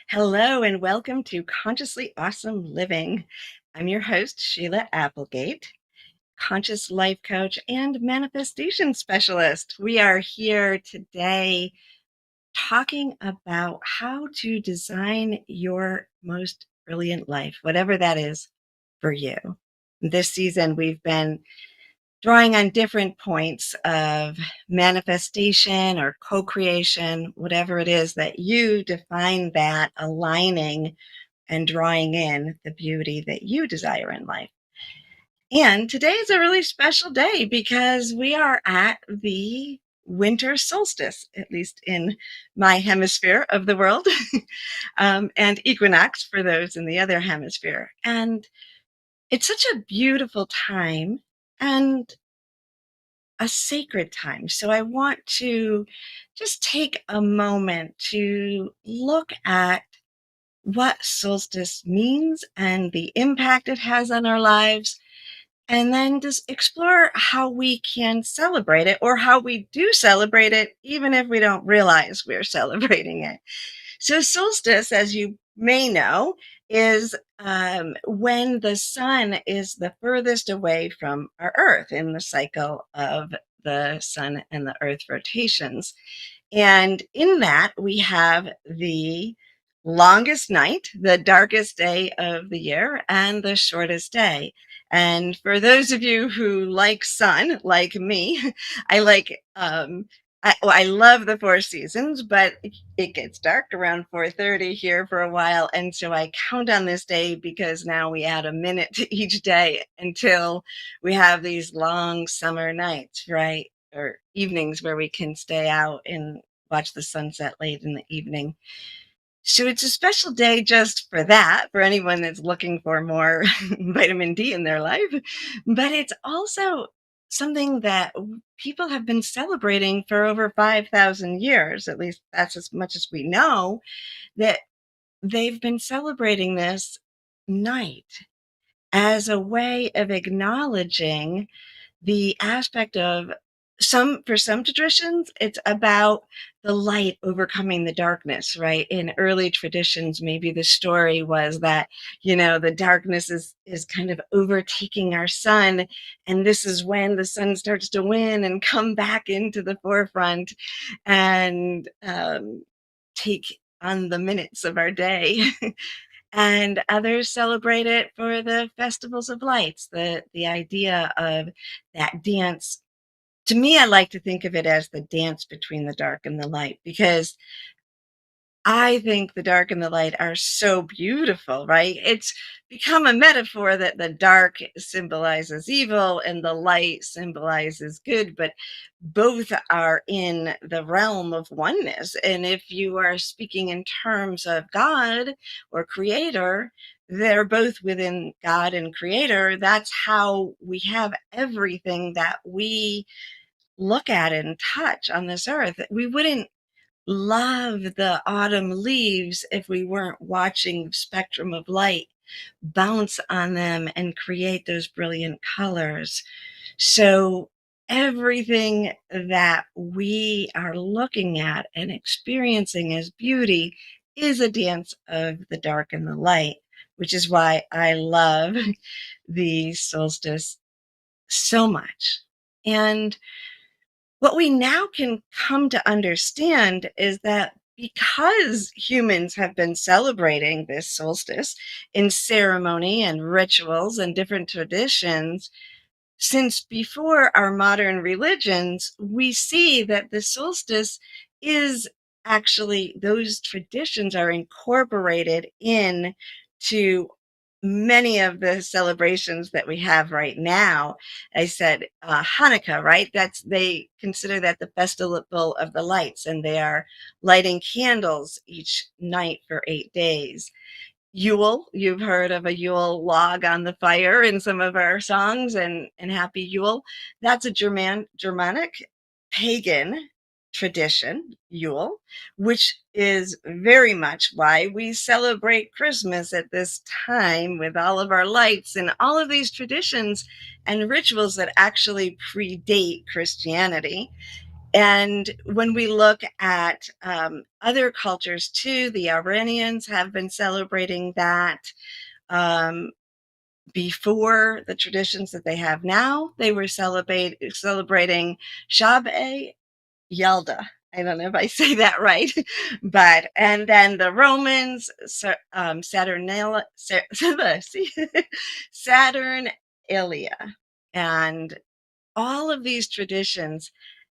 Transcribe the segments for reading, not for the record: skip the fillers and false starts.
Hello and welcome to Consciously Awesome Living. I'm your host, Sheila Applegate, conscious life coach and manifestation specialist. We are here today talking about how to design your most brilliant life, whatever that is for you. This season, we've been drawing on different points of manifestation or co-creation, whatever it is that you define that aligning and drawing in the beauty that you desire in life. And today is a really special day because we are at the winter solstice, at least in my hemisphere of the world, and equinox for those in the other hemisphere. And it's such a beautiful time and a sacred time. So I want to just take a moment to look at what solstice means and the impact it has on our lives, and then just explore how we can celebrate it or how we do celebrate it, even if we don't realize we're celebrating it. So solstice, as you may know, is when the sun is the furthest away from our Earth in the cycle of the sun and the Earth rotations. And in that, we have the longest night, the darkest day of the year, and the shortest day. And for those of you who like sun, like me, I like, I love the four seasons, but it gets dark around 4:30 here for a while. And so I count on this day because now we add a minute to each day until we have these long summer nights, right? Or evenings where we can stay out and watch the sunset late in the evening. So it's a special day just for that, for anyone that's looking for more vitamin D in their life. But it's also something that people have been celebrating for over 5,000 years. At least that's as much as we know, that they've been celebrating this night as a way of acknowledging the aspect of for some traditions, it's about the light overcoming the darkness, right? In early traditions, maybe the story was that, the darkness is kind of overtaking our sun. And this is when the sun starts to win and come back into the forefront and take on the minutes of our day. And others celebrate it for the festivals of lights, the idea of that dance. To me, I like to think of it as the dance between the dark and the light, because I think the dark and the light are so beautiful, right? It's become a metaphor that the dark symbolizes evil and the light symbolizes good, but both are in the realm of oneness. And if you are speaking in terms of God or creator, they're both within God and creator. That's how we have everything that we look at and touch on this earth. We wouldn't love the autumn leaves if we weren't watching the spectrum of light bounce on them and create those brilliant colors. So everything that we are looking at and experiencing as beauty is a dance of the dark and the light, which is why I love the solstice so much. And what we now can come to understand is that because humans have been celebrating this solstice in ceremony and rituals and different traditions since before our modern religions, we see that the solstice is actually, those traditions are incorporated in to many of the celebrations that we have right now. I said Hanukkah, right? They consider that the festival of the lights, and they are lighting candles each night for 8 days. Yule, you've heard of a Yule log on the fire in some of our songs, and Happy Yule. That's a Germanic pagan tradition, Yule, which is very much why we celebrate Christmas at this time with all of our lights and all of these traditions and rituals that actually predate Christianity. And when we look at other cultures too, the Iranians have been celebrating that. Before the traditions that they have now, they were celebrating Shab Yalda. I don't know if I say that right, but and then the Romans, Saturnalia, and all of these traditions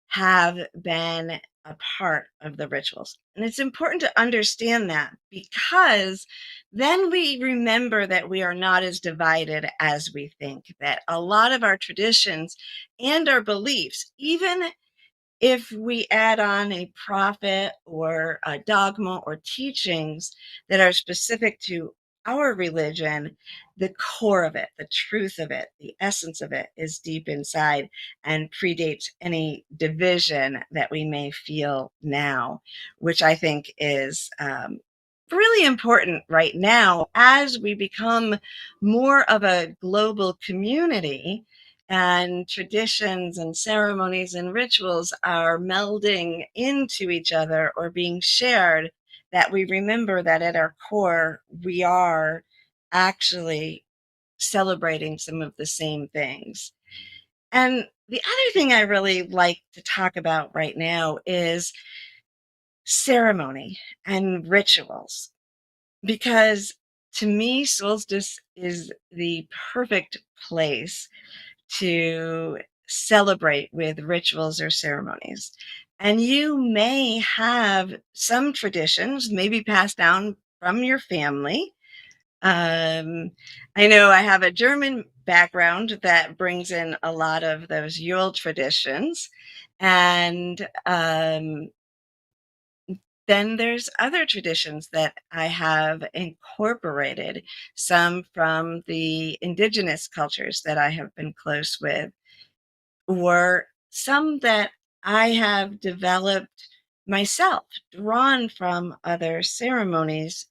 have been a part of the rituals. And it's important to understand that, because then we remember that we are not as divided as we think, that a lot of our traditions and our beliefs, even if we add on a prophet or a dogma or teachings that are specific to our religion, the core of it, the truth of it, the essence of it is deep inside and predates any division that we may feel now, which I think is really important right now as we become more of a global community, and traditions and ceremonies and rituals are melding into each other or being shared, that we remember that at our core, we are actually celebrating some of the same things. And the other thing I really like to talk about right now is ceremony and rituals, because to me, solstice is the perfect place to celebrate with rituals or ceremonies. And you may have some traditions, maybe passed down from your family. I know I have a German background that brings in a lot of those Yule traditions. And then there's other traditions that I have incorporated, some from the indigenous cultures that I have been close with, or some that I have developed myself, drawn from other ceremonies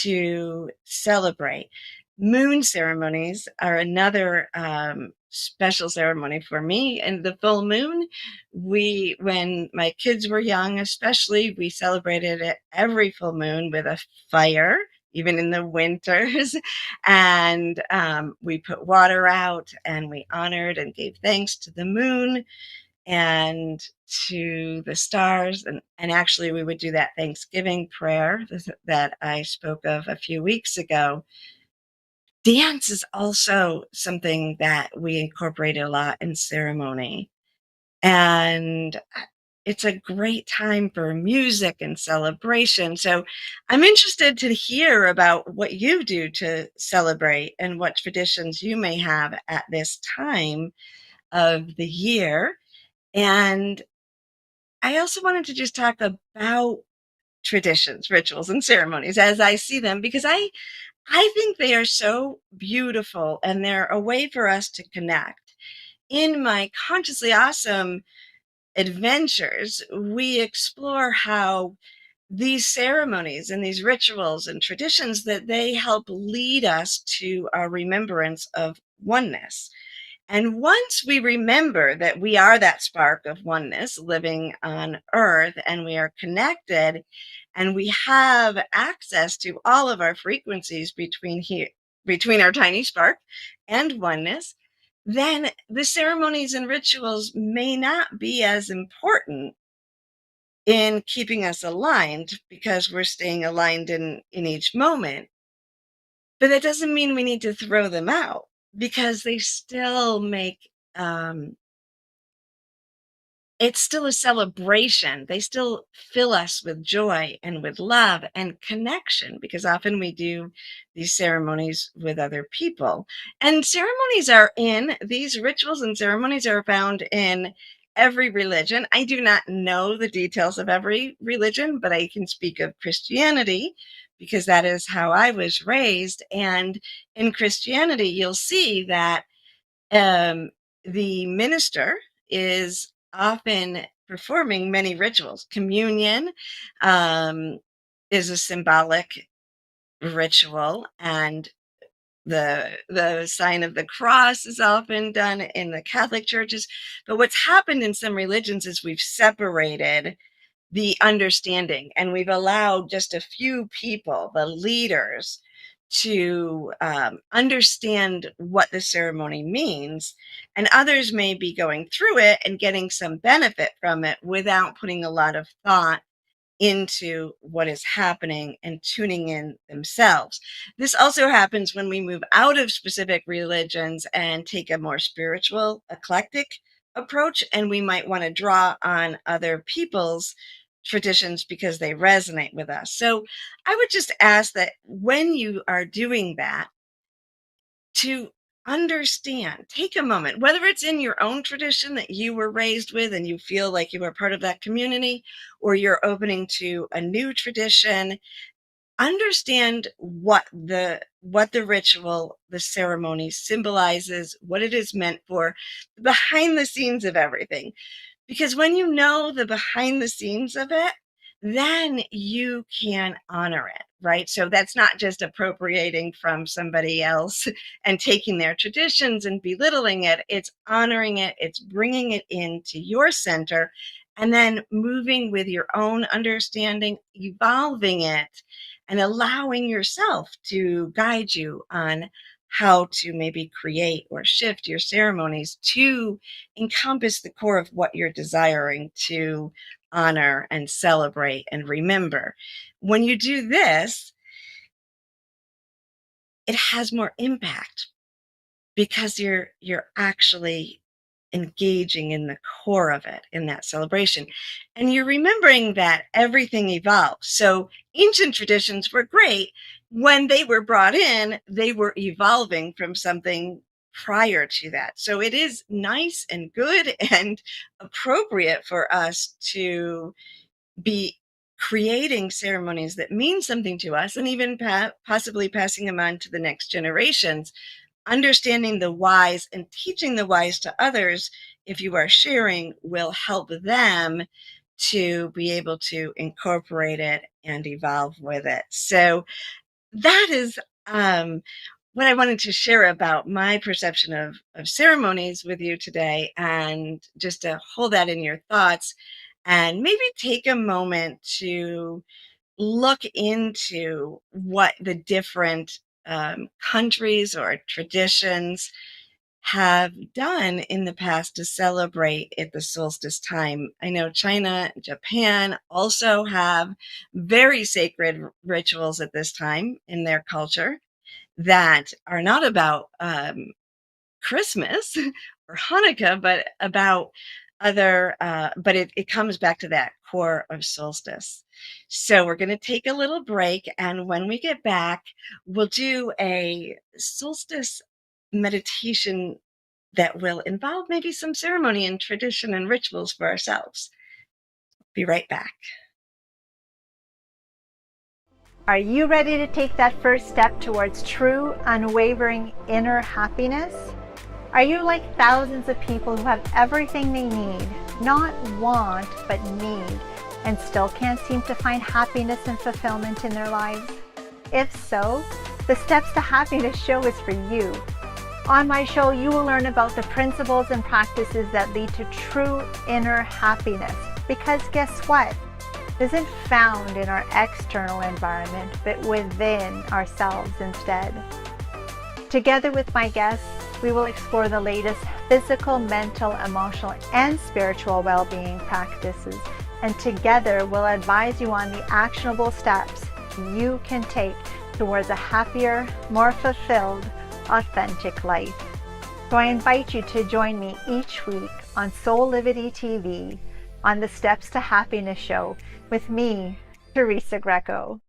to celebrate. Moon ceremonies are another special ceremony for me. And the full moon, when my kids were young, especially, we celebrated it every full moon with a fire, even in the winters. And we put water out and we honored and gave thanks to the moon and to the stars. And actually, we would do that Thanksgiving prayer that I spoke of a few weeks ago. Dance is also something that we incorporate a lot in ceremony. And it's a great time for music and celebration. So I'm interested to hear about what you do to celebrate and what traditions you may have at this time of the year. And I also wanted to just talk about traditions, rituals, and ceremonies as I see them, because I think they are so beautiful and they're a way for us to connect. In my Consciously Awesome adventures, we explore how these ceremonies and these rituals and traditions, that they help lead us to our remembrance of oneness. And once we remember that we are that spark of oneness living on earth, and we are connected, and we have access to all of our frequencies between our tiny spark and oneness, then the ceremonies and rituals may not be as important in keeping us aligned, because we're staying aligned in each moment. But that doesn't mean we need to throw them out, because they still make it's still a celebration. They still fill us with joy and with love and connection, because often we do these ceremonies with other people. And these rituals and ceremonies are found in every religion. I do not know the details of every religion, but I can speak of Christianity, because that is how I was raised. And in Christianity, you'll see that um, the minister is often performing many rituals. Communion is a symbolic ritual, and The sign of the cross is often done in the Catholic churches. But what's happened in some religions is we've separated the understanding, and we've allowed just a few people, the leaders, to understand what the ceremony means, and others may be going through it and getting some benefit from it without putting a lot of thought into what is happening and tuning in themselves. This also happens when we move out of specific religions and take a more spiritual, eclectic approach, and we might want to draw on other people's traditions because they resonate with us. So I would just ask that when you are doing that, to understand, take a moment, whether it's in your own tradition that you were raised with and you feel like you are part of that community, or you're opening to a new tradition. Understand what the ritual, the ceremony symbolizes, what it is meant for, behind the scenes of everything. Because when you know the behind the scenes of it, then you can honor it, right? So that's not just appropriating from somebody else and taking their traditions and belittling it. It's honoring it. It's bringing it into your center and then moving with your own understanding, evolving it, and allowing yourself to guide you on how to maybe create or shift your ceremonies to encompass the core of what you're desiring to honor and celebrate and remember. When you do this, it has more impact because you're actually engaging in the core of it in that celebration. And you're remembering that everything evolves. So ancient traditions were great. When they were brought in, they were evolving from something prior to that. So it is nice and good and appropriate for us to be creating ceremonies that mean something to us, and even possibly passing them on to the next generations. Understanding the whys and teaching the whys to others, if you are sharing, will help them to be able to incorporate it and evolve with it. So that is what I wanted to share about my perception of ceremonies with you today, and just to hold that in your thoughts and maybe take a moment to look into what the different countries or traditions have done in the past to celebrate at the solstice time. I know China and Japan also have very sacred rituals at this time in their culture that are not about Christmas or Hanukkah, but about other, but it comes back to that core of solstice. So we're going to take a little break. And when we get back, we'll do a solstice meditation that will involve maybe some ceremony and tradition and rituals for ourselves. Be right back. Are you ready to take that first step towards true, unwavering inner happiness? Are you like thousands of people who have everything they need, not want, but need, and still can't seem to find happiness and fulfillment in their lives? If so, the Steps to Happiness show is for you. On my show, you will learn about the principles and practices that lead to true inner happiness. Because guess what? It isn't found in our external environment, but within ourselves instead. Together with my guests, we will explore the latest physical, mental, emotional, and spiritual well-being practices, and together we'll advise you on the actionable steps you can take towards a happier, more fulfilled, authentic life. So I invite you to join me each week on Soulivity TV on the Steps to Happiness show with me, Teresa Greco.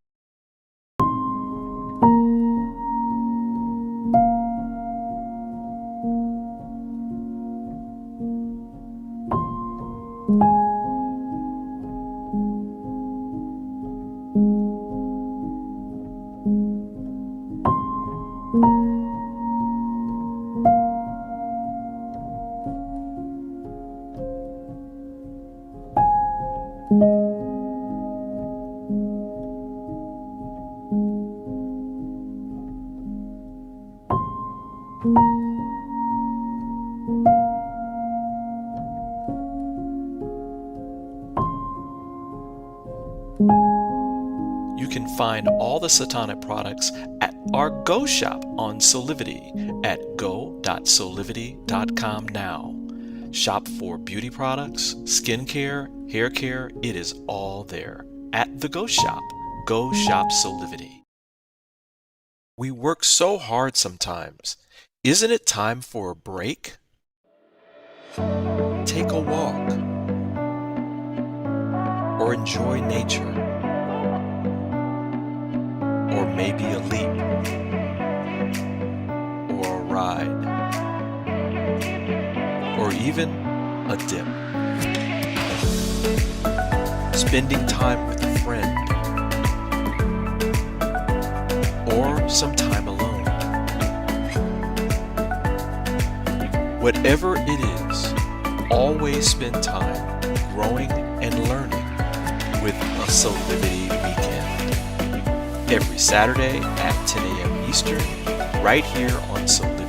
You can find all the Satanic products at our Go shop on Soulivity at go.soulivity.com now. Shop for beauty products, skincare, hair care. It is all there at the Go shop. Go shop Soulivity. We work so hard sometimes. Isn't it time for a break? Take a walk or enjoy nature, or maybe a leap or a ride, or even a dip. Spending time with a friend, or some time alone. Whatever it is, always spend time growing and learning with a Soulivity weekend. Every Saturday at 10 a.m. Eastern, right here on Soulivity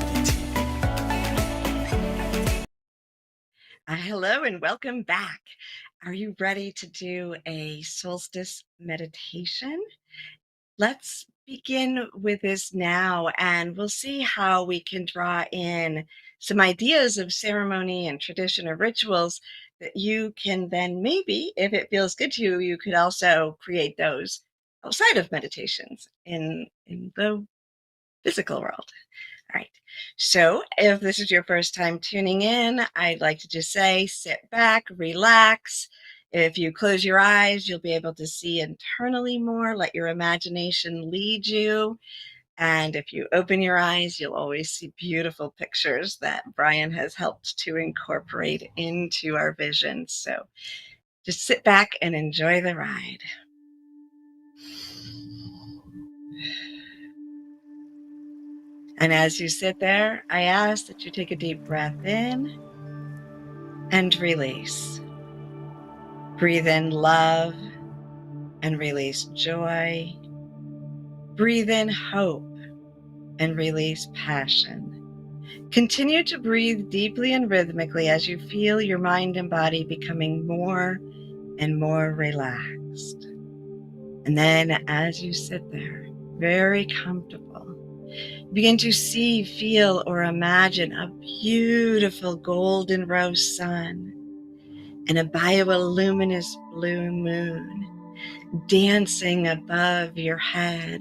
TV. Hello and welcome back. Are you ready to do a solstice meditation? Let's begin with this now, and we'll see how we can draw in some ideas of ceremony and tradition or rituals that you can then maybe, if it feels good to you, you could also create those outside of meditations in the physical world. All right. So if this is your first time tuning in, I'd like to just say, sit back, relax. If you close your eyes, you'll be able to see internally more. Let your imagination lead you. And if you open your eyes, you'll always see beautiful pictures that Brian has helped to incorporate into our vision. So just sit back and enjoy the ride. And as you sit there, I ask that you take a deep breath in and release. Breathe in love and release joy. Breathe in hope and release passion. Continue to breathe deeply and rhythmically as you feel your mind and body becoming more and more relaxed. And then as you sit there, very comfortable, begin to see, feel, or imagine a beautiful golden rose sun and a bioluminescent blue moon dancing above your head.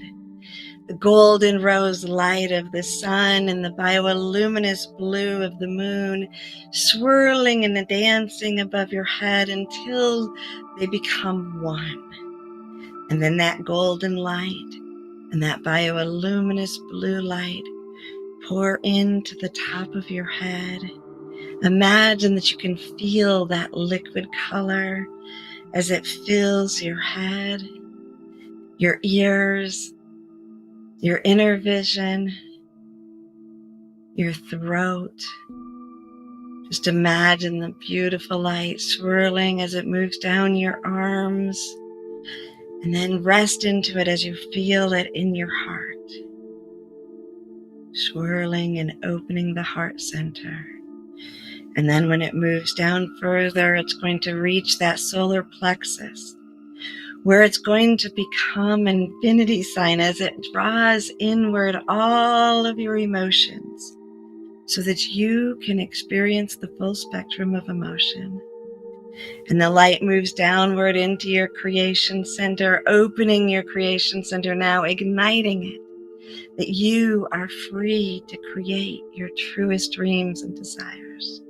The golden rose light of the sun and the bioluminescent blue of the moon swirling and dancing above your head until they become one. And then that golden light and that bioluminescent blue light pour into the top of your head. Imagine that you can feel that liquid color as it fills your head, your ears, your inner vision, your throat. Just imagine the beautiful light swirling as it moves down your arms, and then rest into it as you feel it in your heart, swirling and opening the heart center. And then when it moves down further, it's going to reach that solar plexus, where it's going to become an infinity sign as it draws inward all of your emotions so that you can experience the full spectrum of emotion. And the light moves downward into your creation center, opening your creation center now, igniting it, that you are free to create your truest dreams and desires.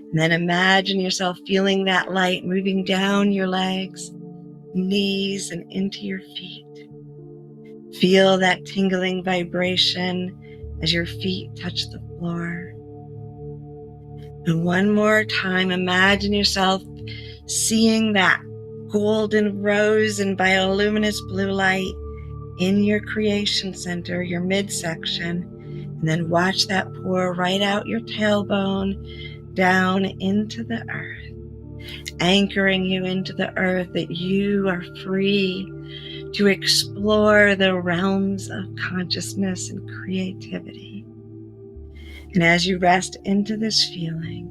And then imagine yourself feeling that light moving down your legs, knees, and into your feet. Feel that tingling vibration as your feet touch the floor. And one more time, imagine yourself seeing that golden rose and bioluminescent blue light in your creation center, your midsection, and then watch that pour right out your tailbone down into the earth, anchoring you into the earth, that you are free to explore the realms of consciousness and creativity. And as you rest into this feeling,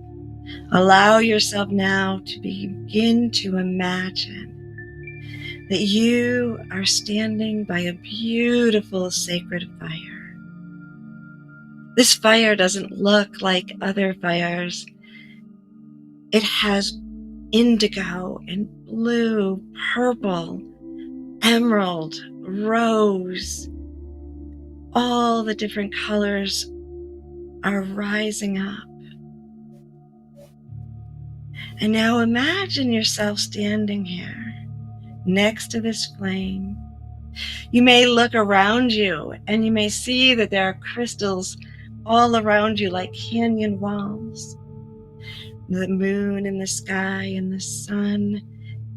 allow yourself now to begin to imagine that you are standing by a beautiful sacred fire. This fire doesn't look like other fires. It has indigo and blue, purple, emerald, rose. All the different colors are rising up. And now imagine yourself standing here next to this flame. You may look around you and you may see that there are crystals all around you like canyon walls. The moon in the sky and the sun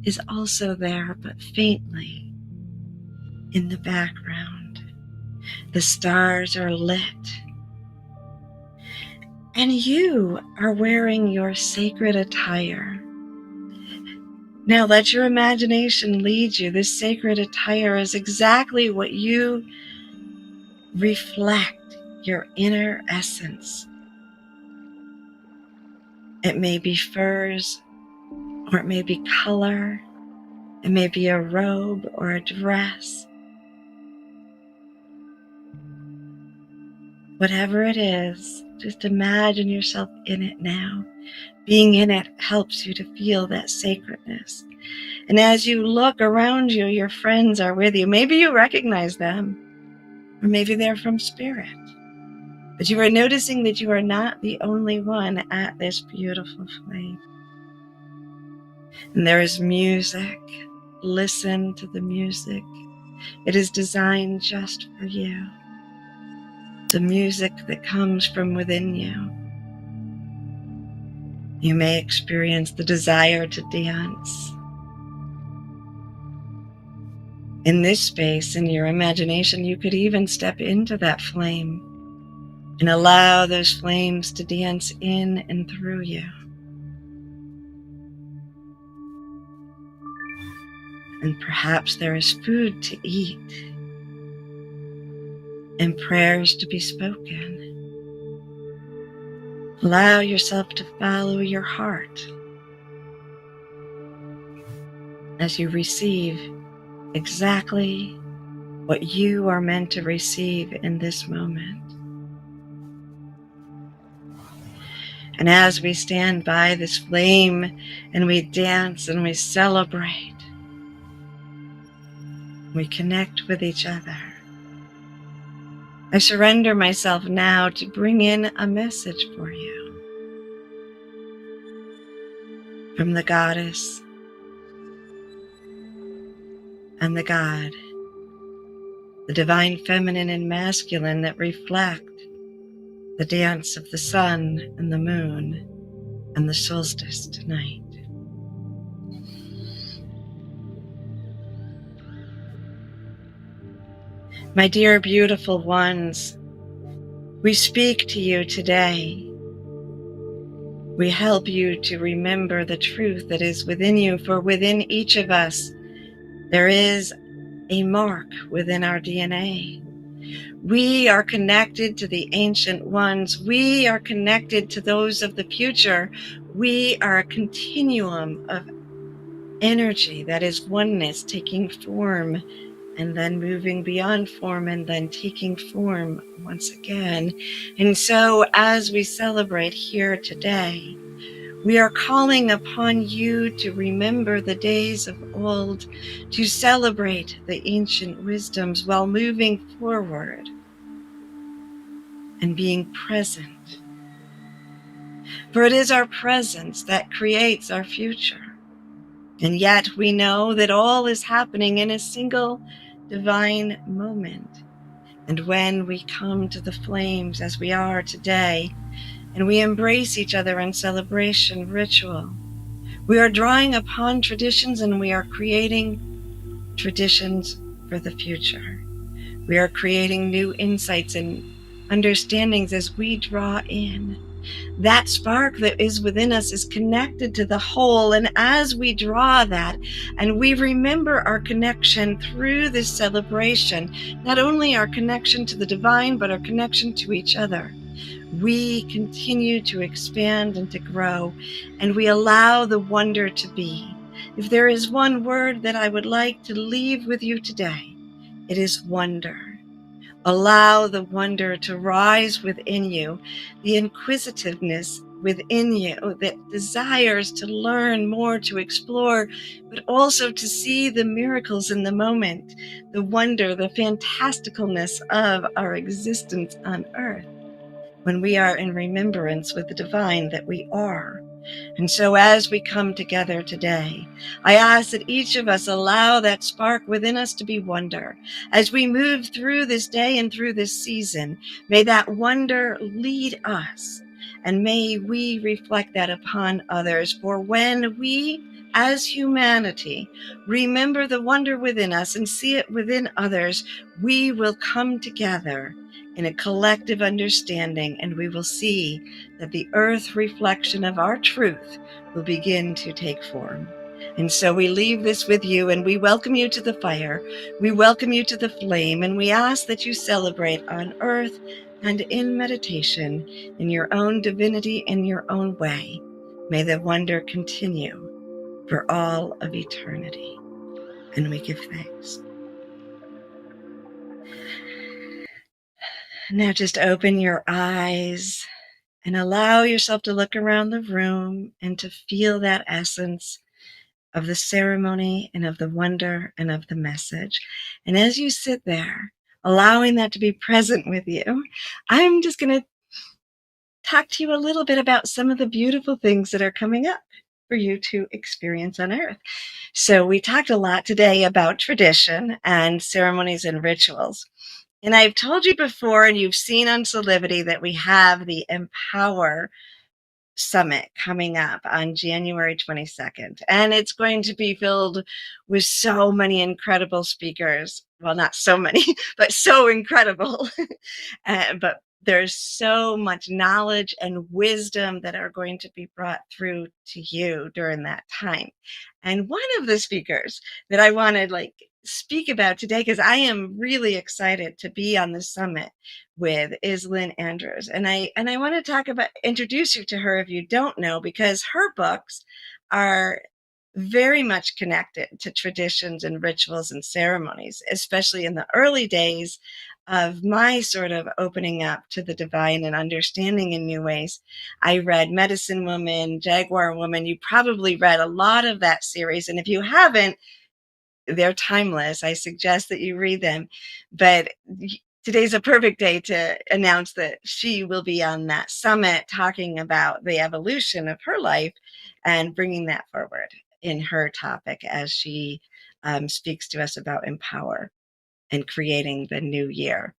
is also there, but faintly in the background. The stars are lit. And you are wearing your sacred attire. Now let your imagination lead you. This sacred attire is exactly what you reflect, your inner essence. It may be furs, or it may be color. It may be a robe or a dress. Whatever it is, just imagine yourself in it now. Being in it helps you to feel that sacredness. And as you look around you, your friends are with you. Maybe you recognize them, or maybe they're from spirit. But you are noticing that you are not the only one at this beautiful flame. And there is music. Listen to the music. It is designed just for you. The music that comes from within you. You may experience the desire to dance. In this space, in your imagination, you could even step into that flame and allow those flames to dance in and through you. And perhaps there is food to eat and prayers to be spoken. Allow yourself to follow your heart as you receive exactly what you are meant to receive in this moment. And as we stand by this flame and we dance and we celebrate, we connect with each other. I surrender myself now to bring in a message for you from the goddess and the god, the divine feminine and masculine that reflect the dance of the sun and the moon and the solstice tonight. My dear beautiful ones, we speak to you today. We help you to remember the truth that is within you, for within each of us, there is a mark within our DNA. We are connected to the ancient ones. We are connected to those of the future. We are a continuum of energy that is oneness, taking form and then moving beyond form and then taking form once again. And so as we celebrate here today, we are calling upon you to remember the days of old, to celebrate the ancient wisdoms while moving forward and being present. For it is our presence that creates our future. And yet we know that all is happening in a single divine moment. And when we come to the flames as we are today, and we embrace each other in celebration ritual, we are drawing upon traditions and we are creating traditions for the future. We are creating new insights and understandings as we draw in. That spark that is within us is connected to the whole, and as we draw that and we remember our connection through this celebration, not only our connection to the divine, but our connection to each other, we continue to expand and to grow, and we allow the wonder to be. If there is one word that I would like to leave with you today, it is wonder. Allow the wonder to rise within you, the inquisitiveness within you that desires to learn more, to explore, but also to see the miracles in the moment, the wonder, the fantasticalness of our existence on earth when we are in remembrance with the divine that we are. And so as we come together today, I ask that each of us allow that spark within us to be wonder. As we move through this day and through this season, may that wonder lead us. And may we reflect that upon others. For when we, as humanity, remember the wonder within us and see it within others, we will come together in a collective understanding, and we will see that the earth reflection of our truth will begin to take form. And so we leave this with you, and we welcome you to the fire. We welcome you to the flame, and we ask that you celebrate on earth and in meditation in your own divinity in your own way. May the wonder continue for all of eternity. And we give thanks. Now just open your eyes and allow yourself to look around the room and to feel that essence of the ceremony and of the wonder and of the message. And as you sit there, allowing that to be present with you, I'm just going to talk to you a little bit about some of the beautiful things that are coming up for you to experience on earth. So we talked a lot today about tradition and ceremonies and rituals. And I've told you before, and you've seen on Soulivity, that we have the Empower Summit coming up on January 22nd. And it's going to be filled with so many incredible speakers. Well, not so many, but so incredible. But there's so much knowledge and wisdom that are going to be brought through to you during that time. And one of the speakers that I want to speak about today, because I am really excited to be on the summit with, is Lynn Andrews. And I want to introduce you to her if you don't know, because her books are very much connected to traditions and rituals and ceremonies, especially in the early days of my sort of opening up to the divine and understanding in new ways. I read Medicine Woman, Jaguar Woman. You probably read a lot of that series. And if you haven't, they're timeless. I suggest that you read them. But today's a perfect day to announce that she will be on that summit talking about the evolution of her life and bringing that forward in her topic as she speaks to us about empower and creating the new year.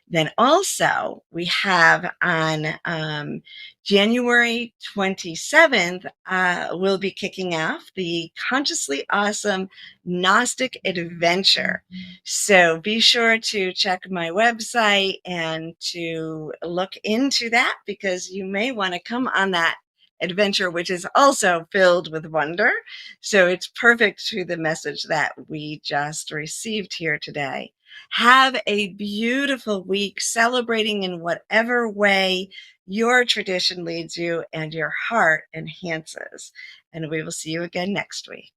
Then also we have on January 27th, we'll be kicking off the Consciously Awesome Gnostic Adventure. So be sure to check my website and to look into that, because you may want to come on that adventure, which is also filled with wonder. So it's perfect to the message that we just received here today. Have a beautiful week, celebrating in whatever way your tradition leads you and your heart enhances. And we will see you again next week.